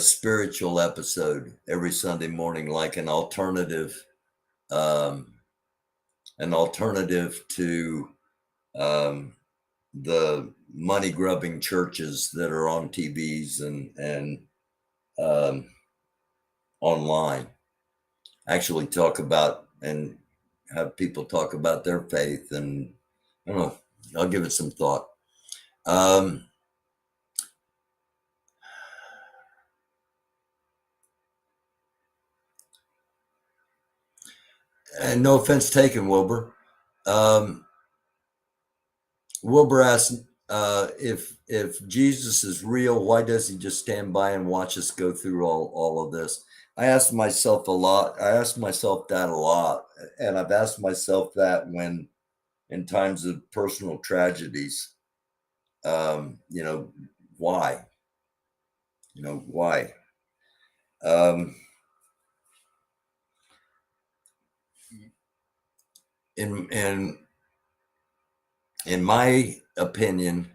spiritual episode every Sunday morning, like an alternative to the money grubbing churches that are on TVs and online. Actually talk about and have people talk about their faith, and I don't know, I'll give it some thought. And no offense taken, Wilbur. Wilbur asked, if Jesus is real, why does he just stand by and watch us go through all of this? I asked myself that a lot. And I've asked myself that when in times of personal tragedies, why? Why? In my opinion,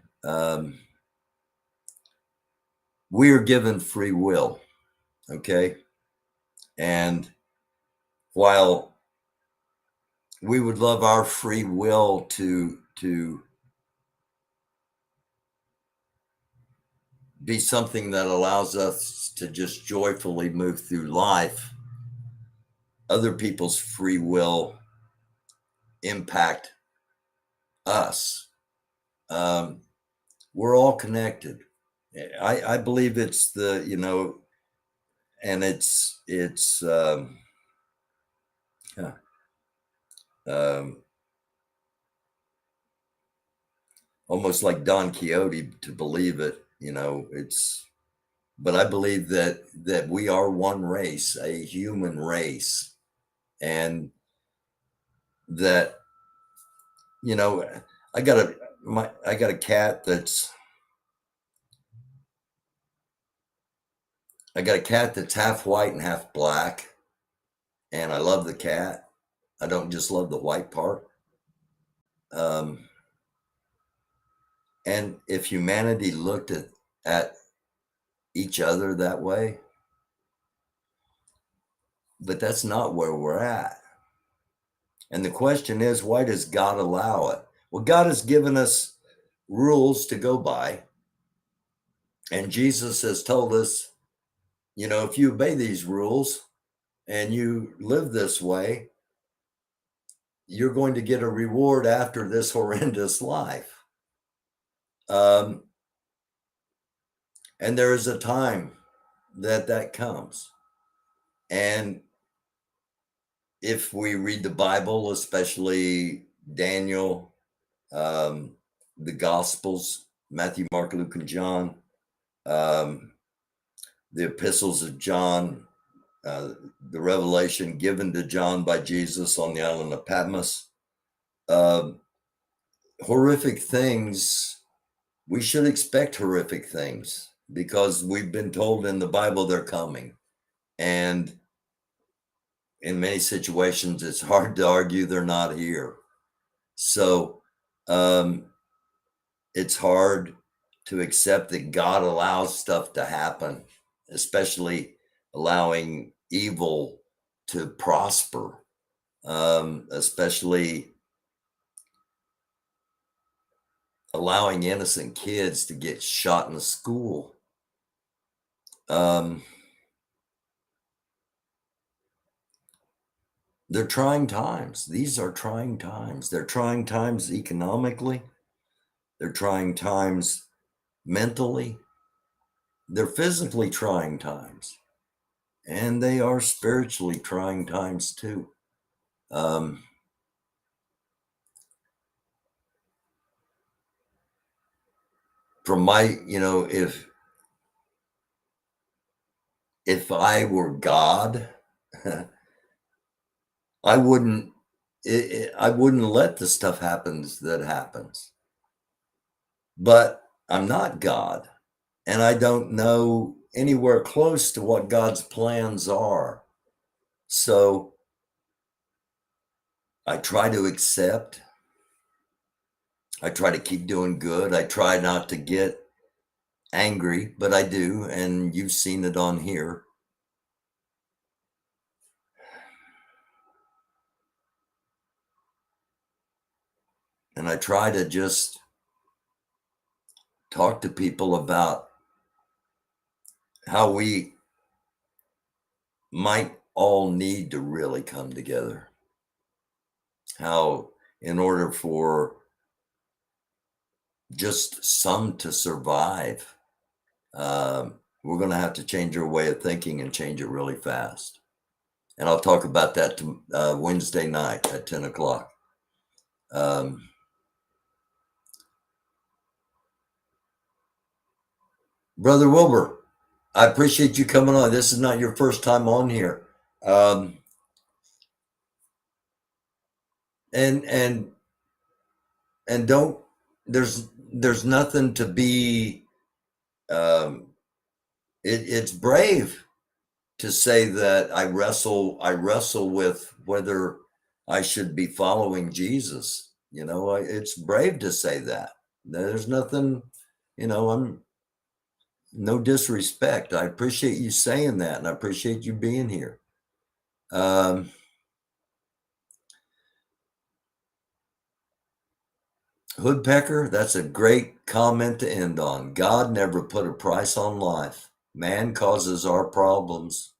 we are given free will, okay? And while we would love our free will to be something that allows us to just joyfully move through life, other people's free will impact us. We're all connected. I believe it's and it's almost like Don Quixote to believe it. But I believe that we are one race, a human race, and that I got a cat that's half white and half black, and I love the cat. I don't just love the white part. And if humanity looked at each other that way, but that's not where we're at. And the question is, why does God allow it? Well, God has given us rules to go by. And Jesus has told us, if you obey these rules and you live this way, you're going to get a reward after this horrendous life. And there is a time that comes. And if we read the Bible, especially Daniel, the Gospels, Matthew, Mark, Luke, and John, the epistles of John, the revelation given to John by Jesus on the island of Patmos, horrific things. We should expect horrific things because we've been told in the Bible they're coming. And in many situations, it's hard to argue they're not here. So it's hard to accept that God allows stuff to happen, especially allowing evil to prosper, especially allowing innocent kids to get shot in school. They're trying times. These are trying times. They're trying times economically. They're trying times mentally. They're physically trying times. And they are spiritually trying times too. From my, if I were God, I wouldn't let the stuff happen that happens. But I'm not God, and I don't know anywhere close to what God's plans are. So I try to accept. I try to keep doing good. I try not to get angry, but I do, and you've seen it on here. And I try to just talk to people about how we might all need to really come together. How, in order for just some to survive, we're going to have to change our way of thinking and change it really fast. And I'll talk about that Wednesday night at 10 o'clock. Brother Wilbur, I appreciate you coming on. This is not your first time on here. And don't, there's nothing to be, it's brave to say that I wrestle with whether I should be following Jesus. It's brave to say that. There's nothing, I'm no disrespect. I appreciate you saying that, and I appreciate you being here. Hoodpecker, that's a great comment to end on. God never put a price on life. Man causes our problems.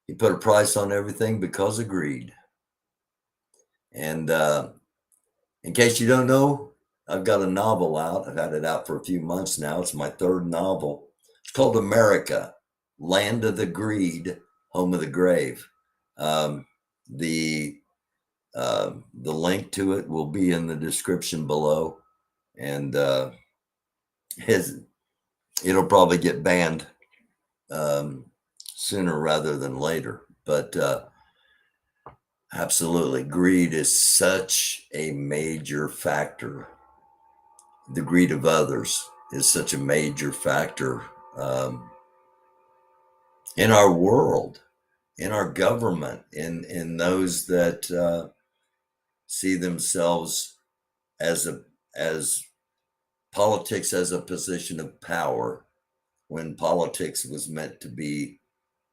He put a price on everything because of greed. And in case you don't know, I've got a novel out. I've had it out for a few months now. It's my third novel. It's called America, Land of the Greed, Home of the Grave. The link to it will be in the description below, and it'll probably get banned sooner rather than later. But absolutely, greed is such a major factor. The greed of others is such a major factor in our world, in our government, in those that see themselves as politics as a position of power, when politics was meant to be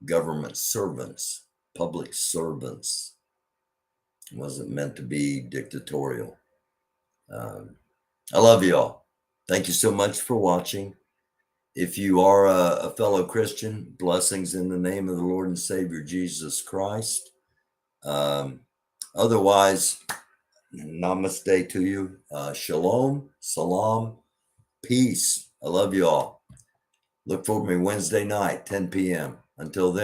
government servants, public servants. It wasn't meant to be dictatorial. I love you all. Thank you so much for watching. If you are a fellow Christian, blessings in the name of the Lord and Savior Jesus Christ. Otherwise, namaste to you. Shalom, salam, Peace. I love you all. Look for me Wednesday night, 10 p.m. Until then.